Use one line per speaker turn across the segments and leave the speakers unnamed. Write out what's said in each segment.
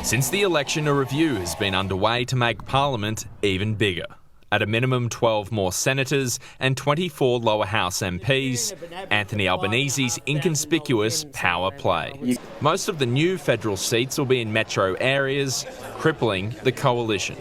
Since the election, a review has been underway to make Parliament even bigger. At a minimum 12 more senators and 24 lower house MPs, Anthony Albanese's inconspicuous power play. Most of the new federal seats will be in metro areas, crippling the coalition.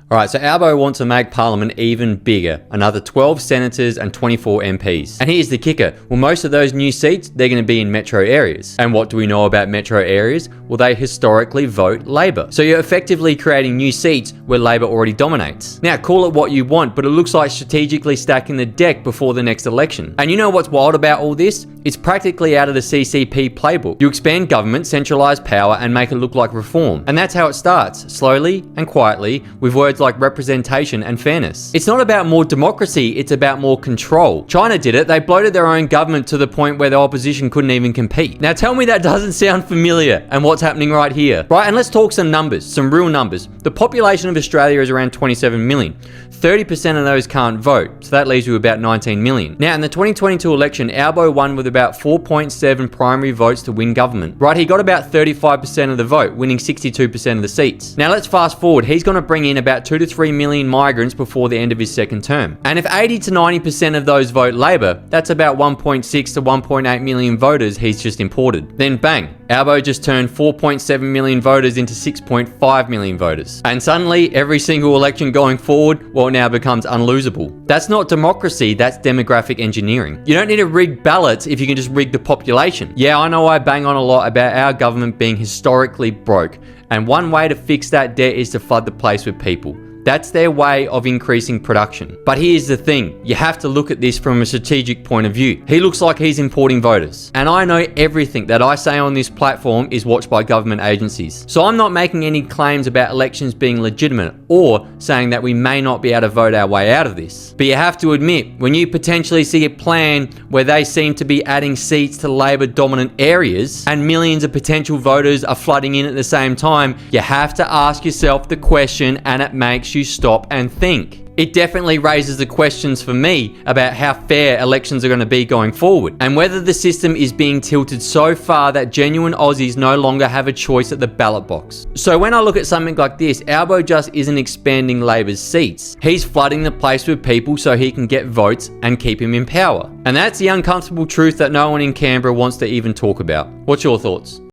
Alright, so Albo wants to make Parliament even bigger, another 12 senators and 24 MPs. And here's the kicker, well, most of those new seats, they're going to be in metro areas. And what do we know about metro areas? Well, they historically vote Labor. So you're effectively creating new seats where Labor already dominates. Now, call it what you want, but it looks like strategically stacking the deck before the next election. And you know what's wild about all this? It's practically out of the CCP playbook. You expand government, centralize power, and make it look like reform. And that's how it starts, slowly and quietly, with words like representation and fairness. It's not about more democracy, it's about more control. China did it. They bloated their own government to the point where the opposition couldn't even compete. Now tell me that doesn't sound familiar and what's happening right here. Right, and let's talk some numbers, some real numbers. The population of Australia is around 27 million. 30% of those can't vote, so that leaves you about 19 million. Now in the 2022 election, Albo won with about 4.7 primary votes to win government. Right, he got about 35% of the vote, winning 62% of the seats. Now let's fast forward. He's going to bring in about 2 to 3 million migrants before the end of his second term. And if 80 to 90% of those vote Labor, that's about 1.6 to 1.8 million voters he's just imported. Then bang, Albo just turned 4.7 million voters into 6.5 million voters. And suddenly, every single election going forward, well, now becomes unlosable. That's not democracy, that's demographic engineering. You don't need to rig ballots if you can just rig the population. Yeah, I know I bang on a lot about our government being historically broke, and one way to fix that debt is to flood the place with people. That's their way of increasing production. But here's the thing, you have to look at this from a strategic point of view. He looks like he's importing voters. And I know everything that I say on this platform is watched by government agencies. So I'm not making any claims about elections being legitimate or saying that we may not be able to vote our way out of this. But you have to admit, when you potentially see a plan where they seem to be adding seats to Labor dominant areas and millions of potential voters are flooding in at the same time, you have to ask yourself the question, and it makes you stop and think. It definitely raises the questions for me about how fair elections are going to be going forward, and whether the system is being tilted so far that genuine Aussies no longer have a choice at the ballot box. So when I look at something like this, Albo just isn't expanding Labor's seats. He's flooding the place with people so he can get votes and keep him in power. And that's the uncomfortable truth that no one in Canberra wants to even talk about. What's your thoughts?